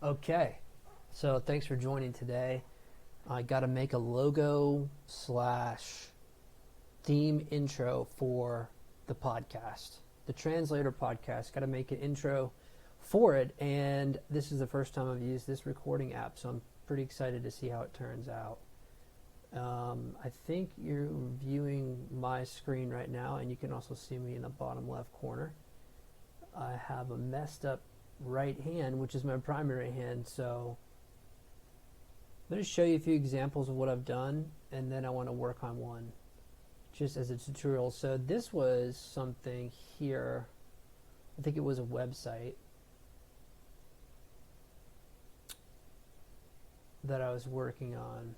Okay, so thanks for joining today. I got to make a logo slash theme intro for the podcast, the Translator podcast. Got to make an intro for it, and this is the first time I've used this recording app, so I'm pretty excited to see how it turns out. I think you're viewing my screen right now, and you can also see me in the bottom left corner. I have a messed up right hand, which is my primary hand, so I'm going to show you a few examples of what I've done, and then I want to work on one just as a tutorial. So this was something here, I think it was a website that I was working on,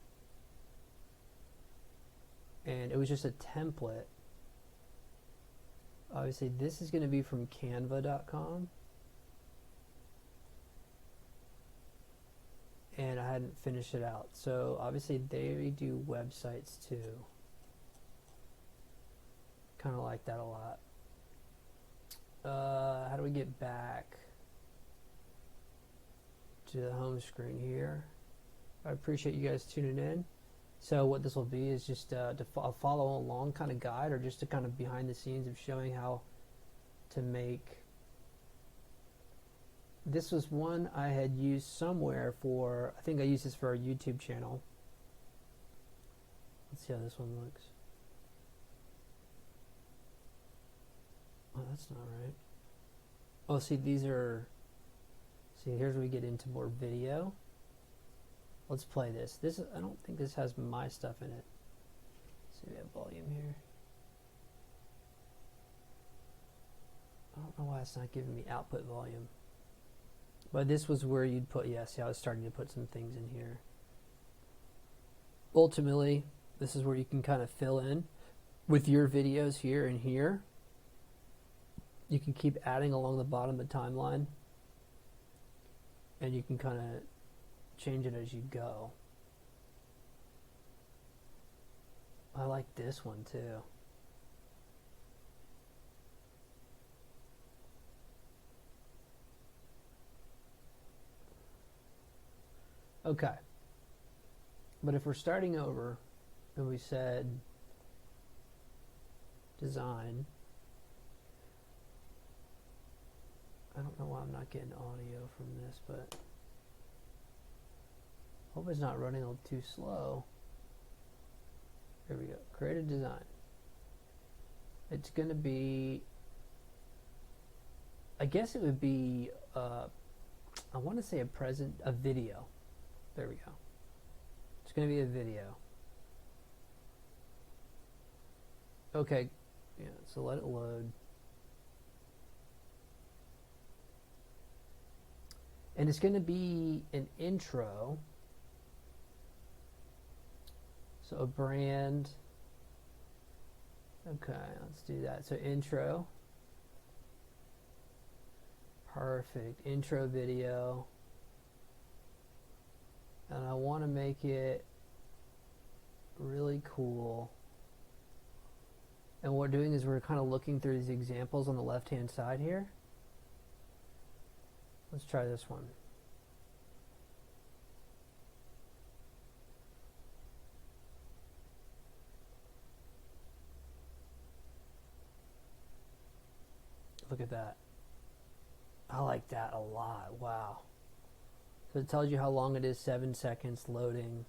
and it was just a template. Obviously this is going to be from canva.com, and I hadn't finished it out. So obviously they do websites too. Kind of like that a lot. How do we get back to the home screen here? I appreciate you guys tuning in. So what this will be is just a follow along kind of guide, or just a kind of behind the scenes of showing how to make. This was one I had used somewhere for, I think I used this for our YouTube channel. Let's see how this one looks. Oh, that's not right. Oh, see, these are, see, here's where we get into more video. Let's play this. I don't think this has my stuff in it. So we have volume here. I don't know why it's not giving me output volume. But this was where you'd put, yeah, see, I was starting to put some things in here. Ultimately, this is where you can kind of fill in with your videos here and here. You can keep adding along the bottom of the timeline, and you can kind of change it as you go. I like this one too. Okay. But if we're starting over and we said design, I don't know why I'm not getting audio from this, but hope it's not running a little too slow. There we go. Create a design. It's going to be, I guess it would be, I want to say a video. There we go. It's going to be a video. Okay. Yeah, so let it load. And it's going to be an intro. So a brand. Okay, let's do that. So intro. Perfect. Intro video. And I want to make it really cool. And what we're doing is we're kind of looking through these examples on the left-hand side here. Let's try this one. Look at that. I like that a lot. Wow. So it tells you how long it is, 7 seconds loading.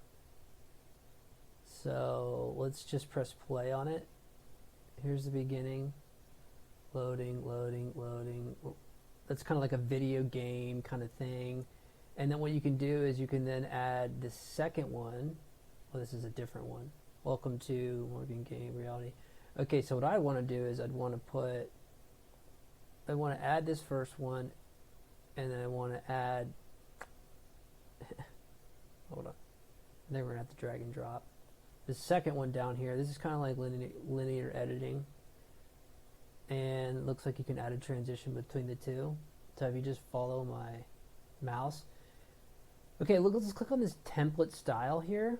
So let's just press play on it. Here's the beginning. Loading, loading, loading. That's kind of like a video game kind of thing. And then what you can do is you can then add the second one. Oh, this is a different one. Welcome to Morgan Game Reality. Okay, so what I want to do is I want to add this first one, and then I want to add, hold on, then we're going to have to drag and drop. The second one down here, this is kind of like linear editing. And it looks like you can add a transition between the two. So if you just follow my mouse. Okay, look, let's click on this template style here.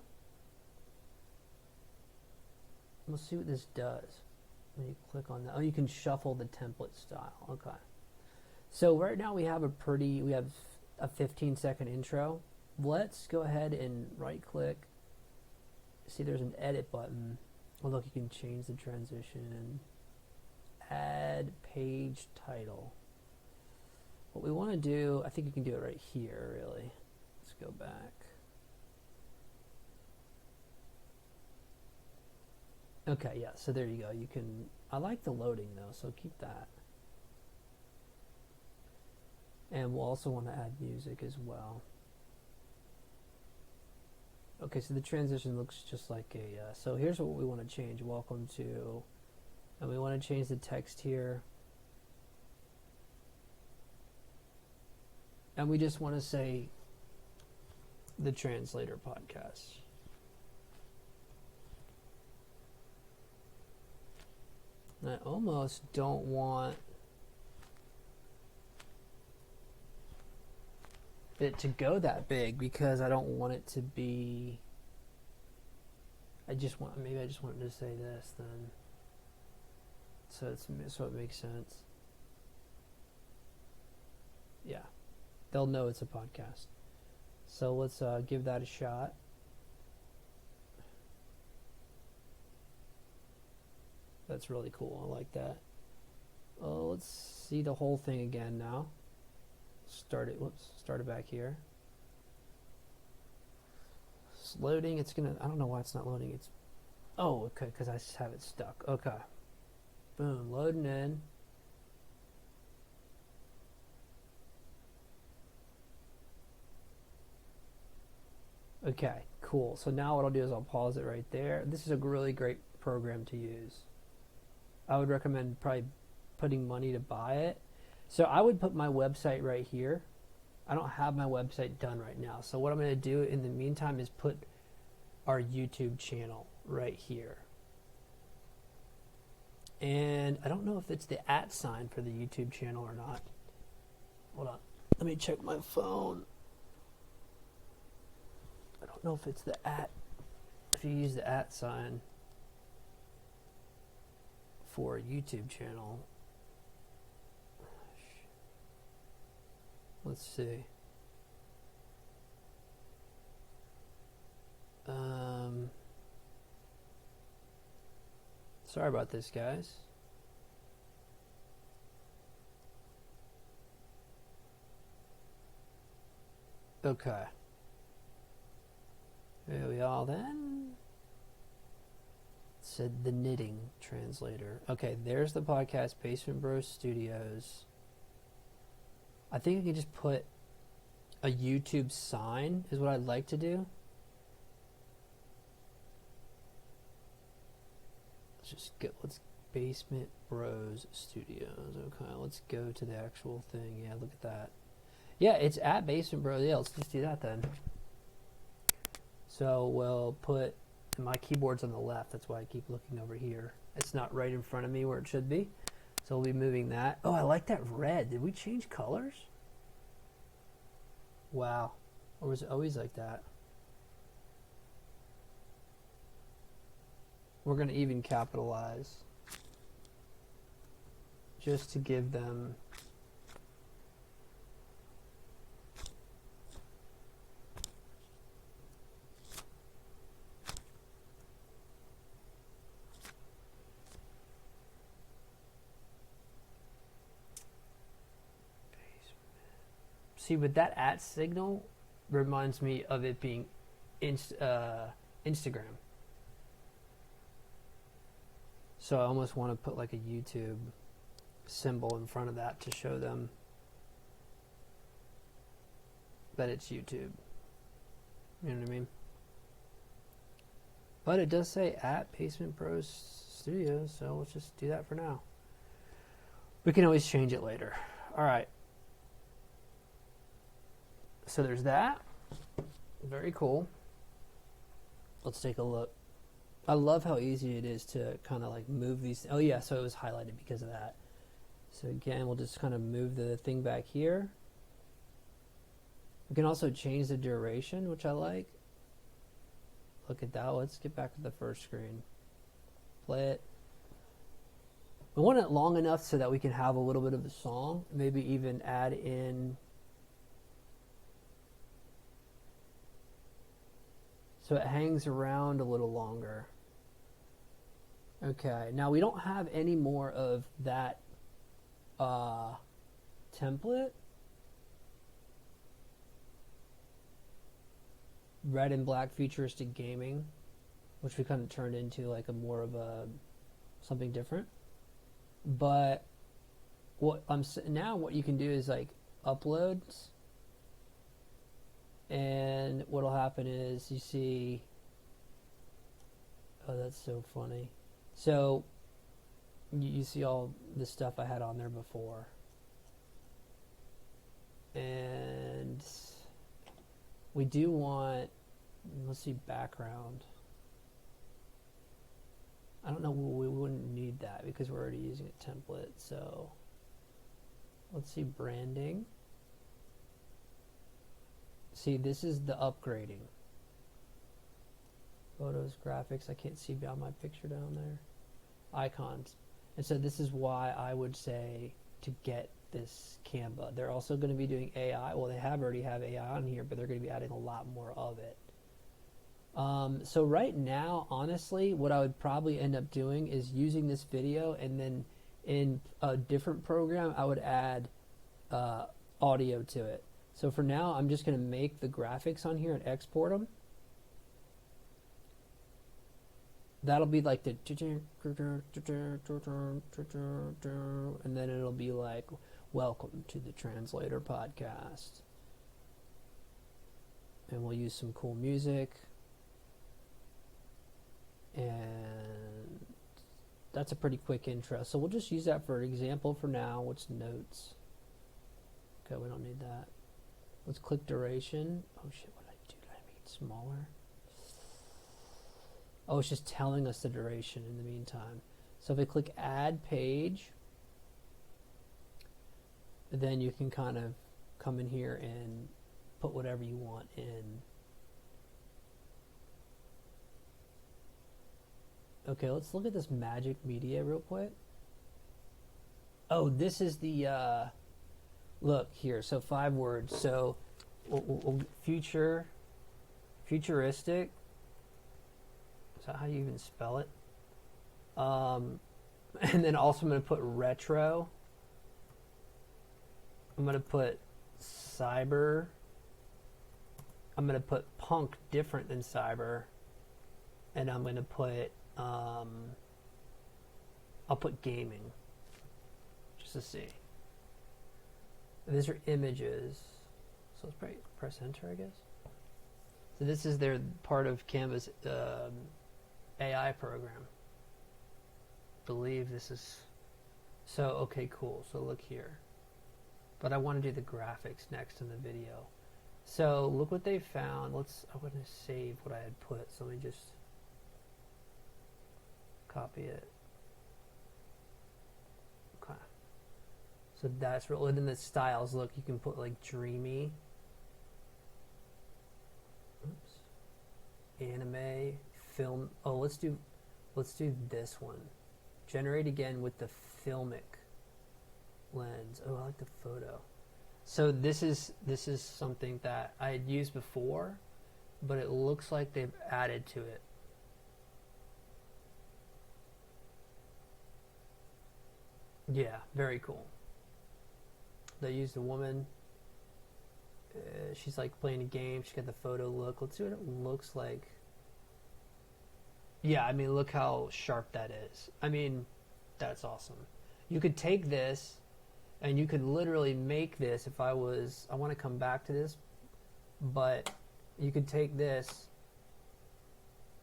We'll see what this does. When you click on that, oh, you can shuffle the template style. Okay. So right now we have a 15-second intro. Let's go ahead and right-click. See, there's an edit button. Oh, look, you can change the transition. Add page title. What we want to do, I think you can do it right here, really. Let's go back. Okay, yeah, so there you go. You can, I like the loading though, so keep that. And we'll also want to add music as well. Okay, so the transition looks just like a, so here's what we want to change. Welcome to, and we want to change the text here. And we just want to say the Translator Podcast. And I almost don't want it to go that big because I don't want it to be, maybe I just want to say this then. So it makes sense. Yeah. They'll know it's a podcast. So let's give that a shot. That's really cool. I like that. Oh, let's see the whole thing again now. Start it back here. It's loading. It's gonna, I don't know why it's not loading. Oh, okay, because I just have it stuck. Okay. Boom, loading in. Okay, cool. So now what I'll do is I'll pause it right there. This is a really great program to use. I would recommend probably putting money to buy it. So I would put my website right here. I don't have my website done right now. So what I'm going to do in the meantime is put our YouTube channel right here. And I don't know if it's the @ sign for the YouTube channel or not. Hold on. Let me check my phone. I don't know if it's the @ if you use the @ sign for a YouTube channel. Let's see. Sorry about this, guys. Okay. Here we are then. It said the knitting translator. Okay, there's the podcast, Basement Bros Studios. I think I can just put a YouTube sign is what I'd like to do. Let's Basement Bros Studios. Okay, let's go to the actual thing. Yeah, look at that. Yeah, it's at Basement Bros. Yeah, let's just do that then. So we'll put, my keyboard's on the left. That's why I keep looking over here. It's not right in front of me where it should be. So we'll be moving that. Oh, I like that red. Did we change colors? Wow. Or was it always like that? We're going to even capitalize just to give them see, with that @ signal reminds me of it being Instagram. So I almost want to put like a YouTube symbol in front of that to show them that it's YouTube. You know what I mean? But it does say at Basement Bros Studios, so let's just do that for now. We can always change it later. All right. So there's that. Very cool. Let's take a look. I love how easy it is to kind of like move these. Oh yeah, so it was highlighted because of that. So again, we'll just kind of move the thing back here. We can also change the duration, which I like. Look at that. Let's get back to the first screen. Play it. We want it long enough so that we can have a little bit of the song. Maybe even add in so it hangs around a little longer. Okay, now we don't have any more of that template. Red and black futuristic gaming, which we kind of turned into like a more of a something different. But what you can do is like uploads, and what'll happen is you see, oh, that's so funny. So you see all the stuff I had on there before, and we do want, let's see, background. I don't know, we wouldn't need that because we're already using a template. So let's see, branding. See, this is the upgrading. Photos, graphics, I can't see beyond my picture down there. Icons. And so this is why I would say to get this Canva. They're also going to be doing AI. Well, they already have AI on here, but they're going to be adding a lot more of it. So right now, honestly, what I would probably end up doing is using this video, and then in a different program, I would add audio to it. So for now, I'm just going to make the graphics on here and export them. That'll be like the, and then it'll be like, welcome to the Translator Podcast. And we'll use some cool music. And that's a pretty quick intro. So we'll just use that for an example for now. What's notes? Okay, we don't need that. Let's click duration. Oh shit, what did I do? Did I make it smaller? Oh, it's just telling us the duration in the meantime. So if I click add page, then you can kind of come in here and put whatever you want in. Okay, let's look at this magic media real quick. Oh, this is the, look here, so 5 words. So, futuristic. Is that how you even spell it? And then also I'm going to put retro. I'm going to put cyber. I'm going to put punk, different than cyber. And I'm going to put, I'll put gaming, just to see. And these are images. So let's probably press enter, I guess. So this is their part of Canva's AI program. I believe this is, so okay, cool. So look here. But I want to do the graphics next in the video. So look what they found. I want to save what I had put. So let me just copy it. Okay. So that's real. And then the styles, look, you can put like dreamy. Oops. Anime, film. Oh, let's do this one. Generate again with the filmic lens. Oh, I like the photo. So this is something that I had used before, but it looks like they've added to it. Yeah, very cool. They used a woman. She's like playing a game. She's got the photo look. Let's see what it looks like. Yeah, I mean, look how sharp that is. I mean, that's awesome. You could take this and you could literally make this if I want to come back to this, but you could take this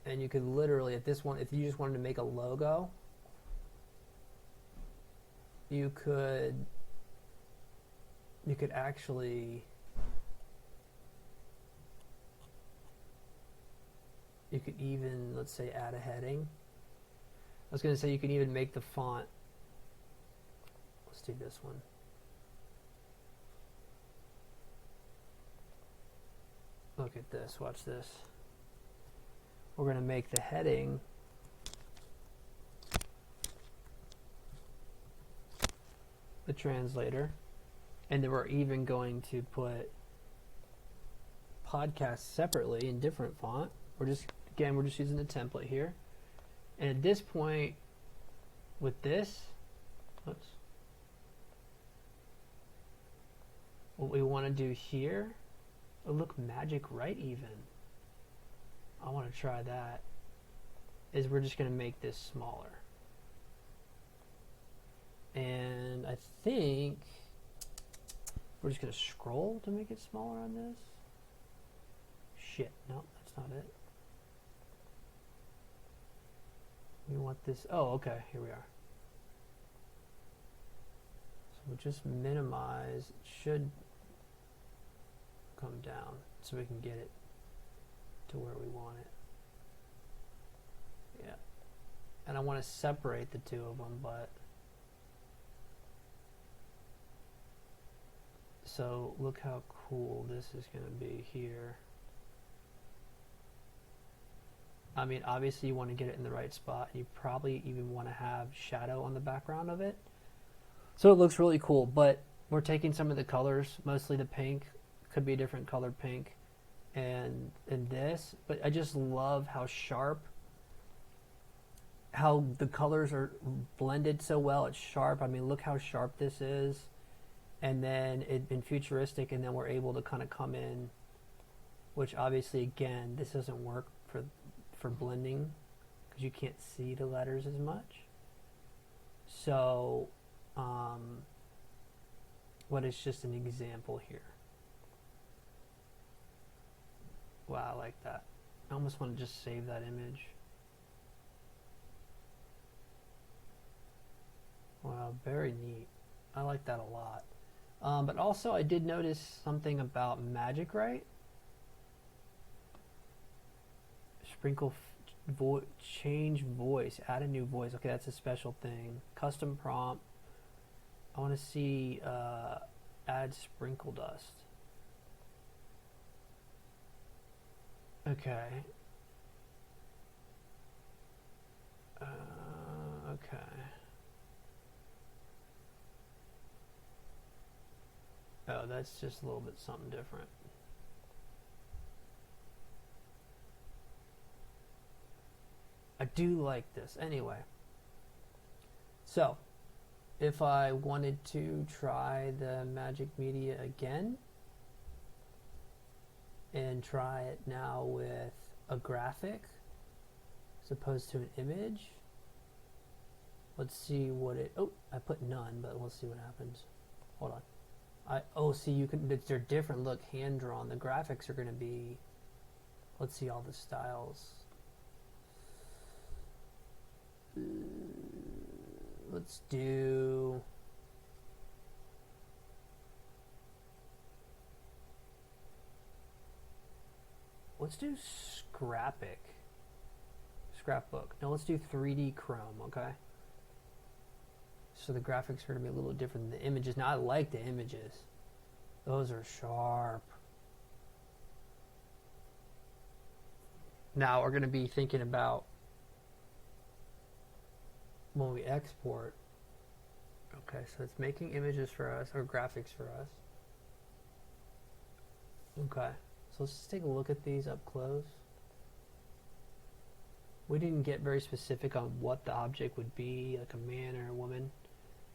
and you could literally, if you just wanted to make a logo, you could actually, you could even, let's say, add a heading. I was going to say you could even make the font. Let's do this one. Look at this, watch this. We're going to make the heading the translator, and then we're even going to put podcasts separately in different font. we're just using the template here. And at this point, with this, oops, what we want to do here, oh look, magic right even. I want to try that. Is we're just going to make this smaller. And I think we're just going to scroll to make it smaller on this. Shit, no, that's not it. We want this, oh, okay, here we are. So we'll just minimize, it should come down so we can get it to where we want it. Yeah. And I want to separate the two of them, but so look how cool this is going to be here. I mean, obviously you want to get it in the right spot. You probably even want to have shadow on the background of it. So it looks really cool, but we're taking some of the colors, mostly the pink, could be a different colored pink, and this, but I just love how sharp, how the colors are blended so well. It's sharp. I mean, look how sharp this is. And then it's been futuristic, and then we're able to kind of come in, which obviously, again, this doesn't work for blending because you can't see the letters as much. So, what is just an example here. Wow, I like that. I almost want to just save that image. Wow, very neat. I like that a lot. But also I did notice something about magic, right? Sprinkle, change voice, add a new voice. Okay, that's a special thing. Custom prompt. I want to see add sprinkle dust. Okay. Okay. Oh, that's just a little bit something different. I do like this. Anyway, so if I wanted to try the Magic Media again and try it now with a graphic as opposed to an image, let's see what it, oh, I put none, but we'll see what happens. Hold on. Oh, see, you can, they're different. Look, hand drawn. The graphics are going to be, let's see all the styles. Let's do, scrapbook. No, let's do 3D Chrome, okay? So the graphics are going to be a little different than the images. Now, I like the images. Those are sharp. Now, we're going to be thinking about when we export. Okay, so it's making images for us, or graphics for us. Okay, so let's just take a look at these up close. We didn't get very specific on what the object would be, like a man or a woman.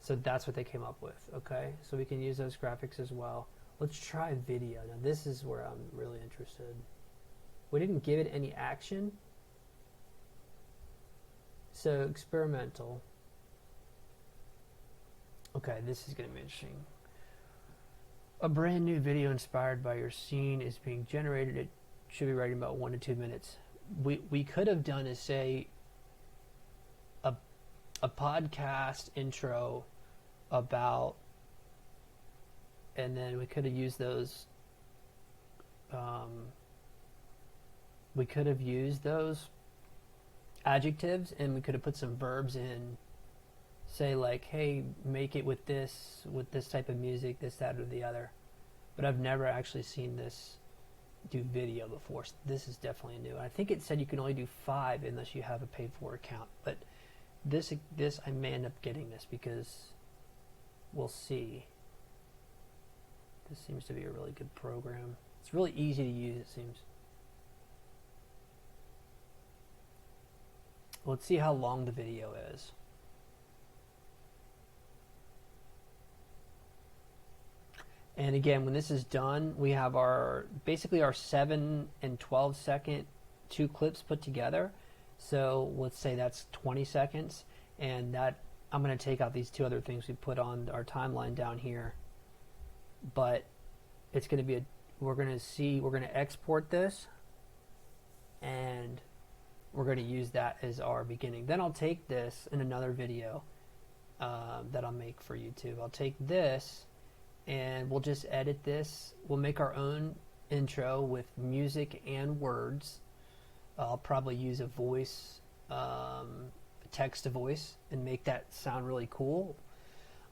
So that's what they came up with, okay? So we can use those graphics as well. Let's try video. Now this is where I'm really interested. We didn't give it any action. So experimental. Okay, this is going to be interesting. A brand new video inspired by your scene is being generated. It should be writing about 1 to 2 minutes. We could have done is say a podcast intro about, and then we could have used those adjectives, and we could have put some verbs in, say like, hey, make it with this type of music, this, that, or the other. But I've never actually seen this do video before, so this is definitely new. I think it said you can only do 5 unless you have a paid for account, but this I may end up getting this because we'll see. This seems to be a really good program. It's really easy to use, it seems. Let's see how long the video is. And again, when this is done, we have basically our 7 and 12 second 2 clips put together. So let's say that's 20 seconds, and that I'm going to take out these 2 other things we put on our timeline down here. But it's going to be we're going to export this, and we're going to use that as our beginning. Then I'll take this in another video that I'll make for YouTube. I'll take this and we'll just edit this. We'll make our own intro with music and words. I'll probably use a voice, text to voice, and make that sound really cool.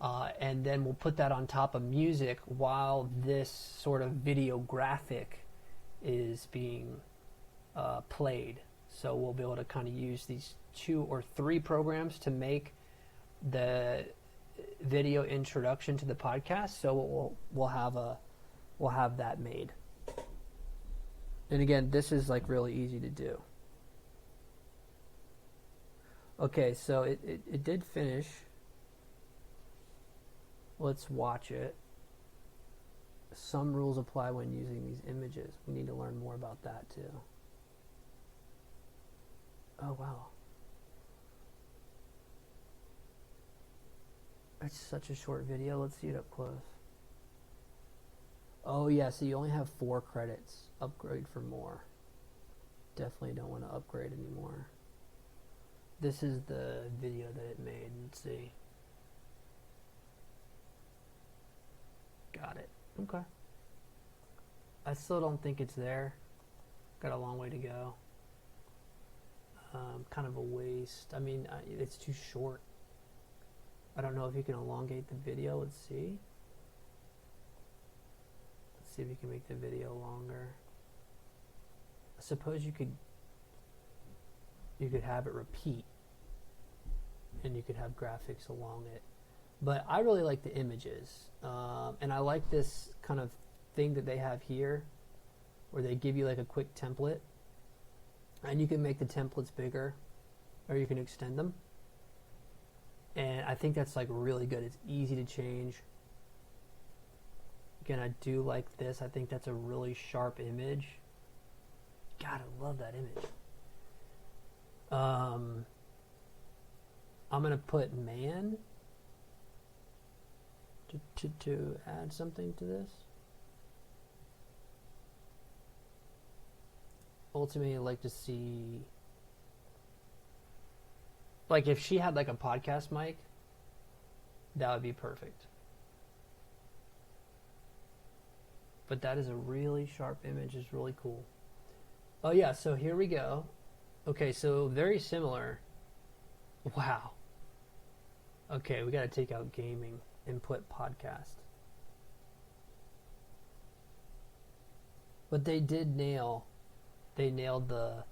And then we'll put that on top of music while this sort of video graphic is being played. So we'll be able to kind of use these 2 or 3 programs to make the video introduction to the podcast. So we'll have that made. And again, this is like really easy to do. Okay, so it did finish. Let's watch it. Some rules apply when using these images. We need to learn more about that too. Oh, wow. It's such a short video. Let's see it up close. Oh, yeah, so you only have 4 credits. Upgrade for more. Definitely don't want to upgrade anymore. This is the video that it made. Let's see. Got it. Okay. I still don't think it's there. Got a long way to go. Kind of a waste. I mean, it's too short. I don't know if you can elongate the video. Let's see. Let's see if you can make the video longer. I suppose you could have it repeat, and you could have graphics along it. But I really like the images, and I like this kind of thing that they have here, where they give you like a quick template, and you can make the templates bigger, or you can extend them. And I think that's like really good. It's easy to change. Again, I do like this. I think that's a really sharp image. God, I love that image. I'm gonna put man to add something to this. Ultimately, I'd like to see, like, if she had like a podcast mic, that would be perfect. But that is a really sharp image. It's really cool. Oh yeah, so here we go. Okay, so very similar. Wow. Okay, we got to take out gaming and put podcast. But they nailed the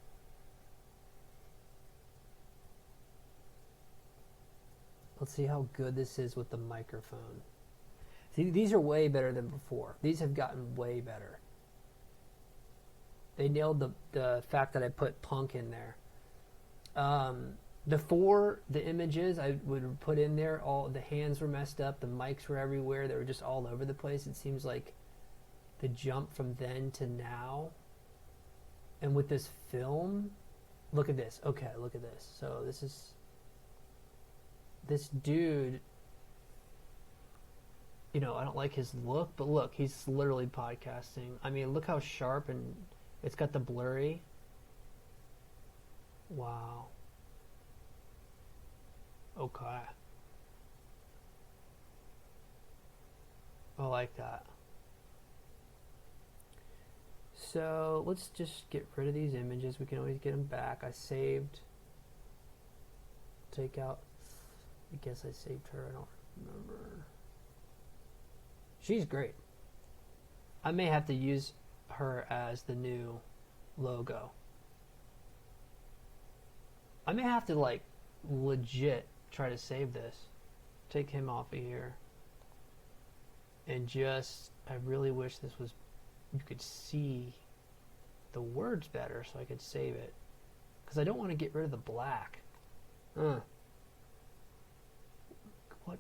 let's see how good this is with the microphone. See, these are way better than before. These have gotten way better. They nailed the fact that I put punk in there. The images I would put in there, all the hands were messed up, the mics were everywhere, they were just all over the place. It seems like the jump from then to now, and with this film, look at this. Okay, look at this. So this dude, you know, I don't like his look, but look, he's literally podcasting. I mean, look how sharp, and it's got the blurry. Wow. Okay. I like that. So let's just get rid of these images. We can always get them back. I saved. Take out. I guess I saved her. I don't remember. She's great. I may have to use her as the new logo. I may have to like legit try to save this. Take him off of here. And just, I really wish this was, you could see the words better so I could save it. Because I don't want to get rid of the black. What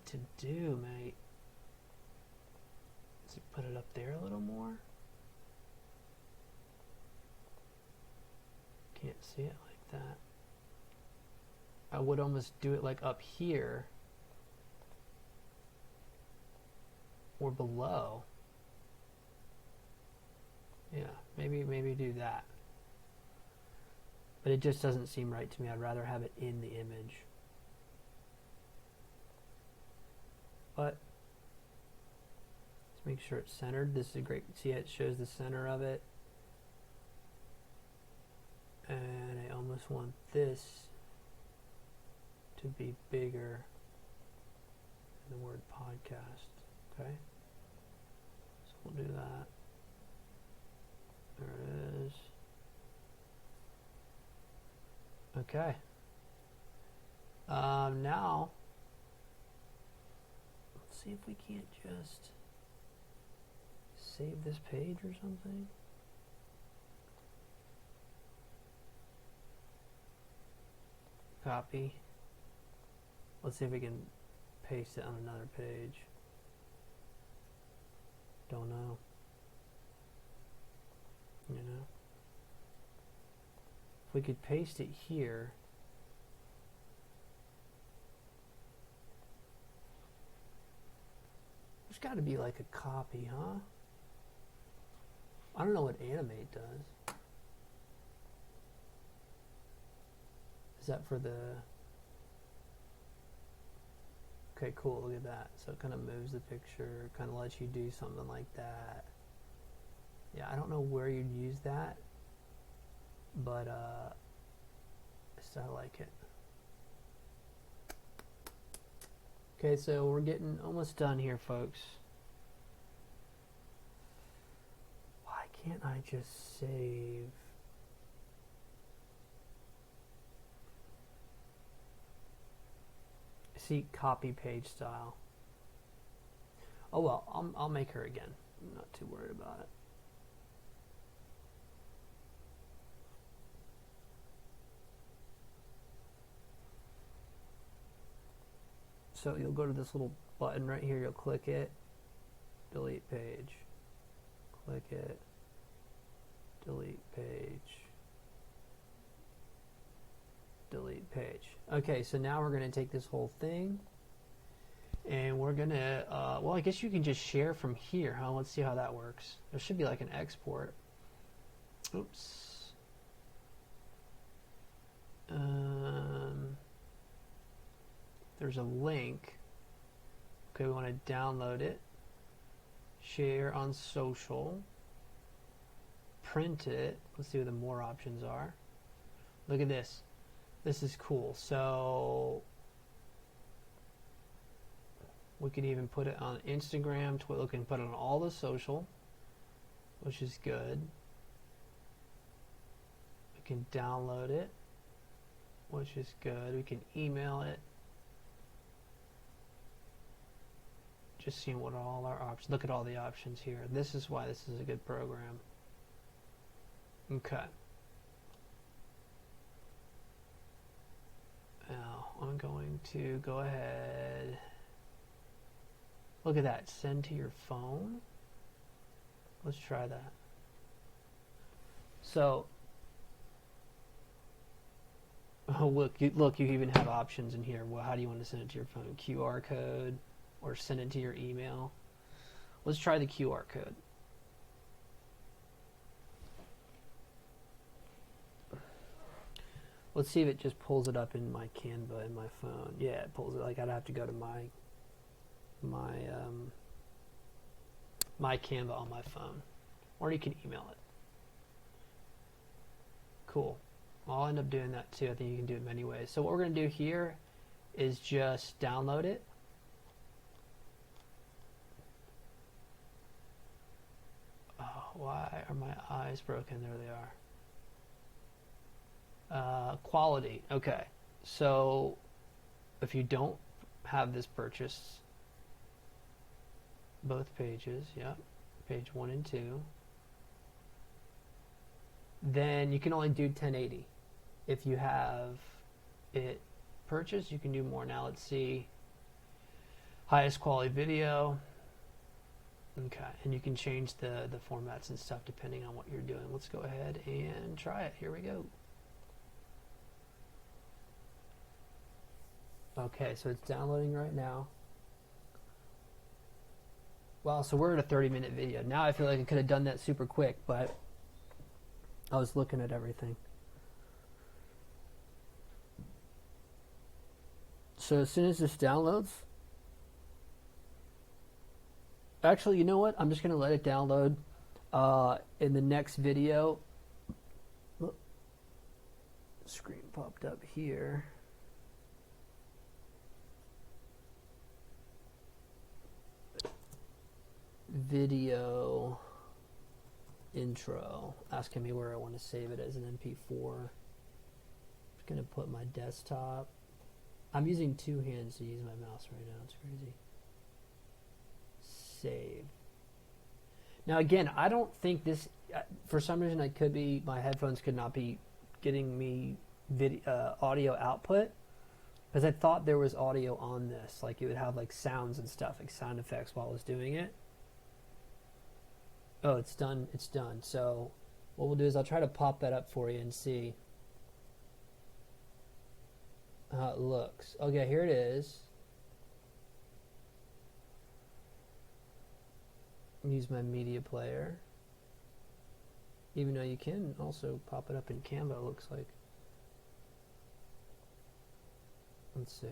to do, mate? Does it put it up there a little more? Can't see it like that. I would almost do it like up here or below. Yeah, maybe do that. But it just doesn't seem right to me. I'd rather have it in the image. But let's make sure it's centered. This is a great, see, it shows the center of it. And I almost want this to be bigger than the word podcast. Okay? So we'll do that. There it is. Okay. Now, let's see if we can't just save this page or something. Copy. Let's see if we can paste it on another page. Don't know. You know? If we could paste it here. There's got to be like a copy, huh? I don't know what Animate does. Is that for the... Okay, cool, look at that. So it kind of moves the picture, kind of lets you do something like that. Yeah, I don't know where you'd use that, but I like it. Okay, so we're getting almost done here, folks. Why can't I just save? See, copy page style. Oh well, I'll make her again. I'm not too worried about it. So you'll go to this little button right here, you'll click it, delete page, click it, delete page, delete page. Okay, so now we're going to take this whole thing and we're going to, well, I guess you can just share from here, huh? Let's see how that works. There should be like an export. Oops. There's a link. Okay, we want to download it, share on social, print it. Let's see what the more options are. Look at this. This is cool. So we can even put it on Instagram, Twitter. We can put it on all the social, which is good. We can download it, which is good. We can email it. Just seeing what all our options. Look at all the options here. This is why this is a good program. Okay. Now I'm going to go ahead. Look at that. Send to your phone. Let's try that. So, oh look, you even have options in here. Well, how do you want to send it to your phone? QR code or send it to your email? Let's try the QR code. Let's see if it just pulls it up in my Canva in my phone. Yeah, it pulls it. Like I'd have to go to my Canva on my phone, or you can email it. Cool. I'll end up doing that too. I think you can do it many ways. So what we're going to do here is just download it. Oh, why are my eyes broken? There they are. Quality. Okay. So if you don't have this purchased, both pages, yeah, page 1 and 2, then you can only do 1080. If you have it purchase, you can do more. Now let's see. Highest quality video. Okay, and you can change the formats and stuff depending on what you're doing. Let's go ahead and try it. Here we go. Okay, so it's downloading right now. Wow, so we're at a 30-minute video. Now I feel like I could have done that super quick, but I was looking at everything. So as soon as this downloads, actually, you know what? I'm just going to let it download. In the next video, look, screen popped up here. Video intro, asking me where I want to save it as an MP4. I'm just going to put my desktop. I'm using two hands to use my mouse right now. It's crazy. Save. Now again, I don't think this, for some reason it could be my headphones could not be getting me audio output, because I thought there was audio on this, like it would have like sounds and stuff, like sound effects while I was doing it. Oh, it's done. It's done. So what we'll do is I'll try to pop that up for you and see how it looks. Okay, here it is. Use my media player. Even though you can also pop it up in Canva, it looks like. Let's see.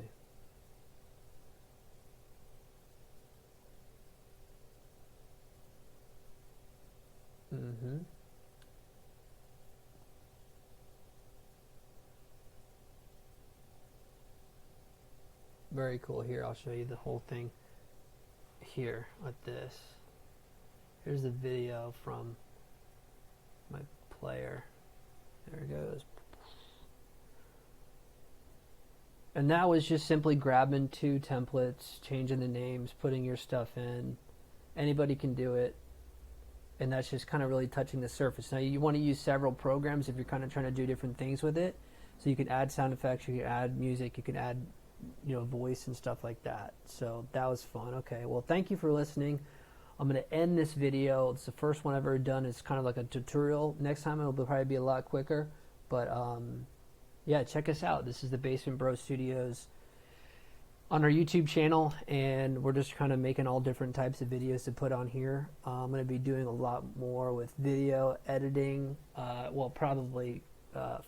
Very cool. Here, I'll show you the whole thing here like this. Here's the video from my player. There it goes. And that was just simply grabbing two templates, changing the names, putting your stuff in. Anybody can do it. And that's just kind of really touching the surface. Now you want to use several programs if you're kind of trying to do different things with it. So you can add sound effects, you can add music, you can add, you know, voice and stuff like that. So that was fun. Okay, well, thank you for listening. I'm going to end this video. It's the first one I've ever done. It's kind of like a tutorial. Next time it'll probably be a lot quicker. But yeah, check us out. This is the Basement Bro Studios on our YouTube channel, and we're just kind of making all different types of videos to put on here. I'm going to be doing a lot more with video editing, well, probably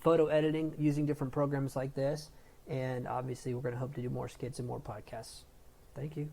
photo editing using different programs like this, and obviously we're going to hope to do more skits and more podcasts. Thank you.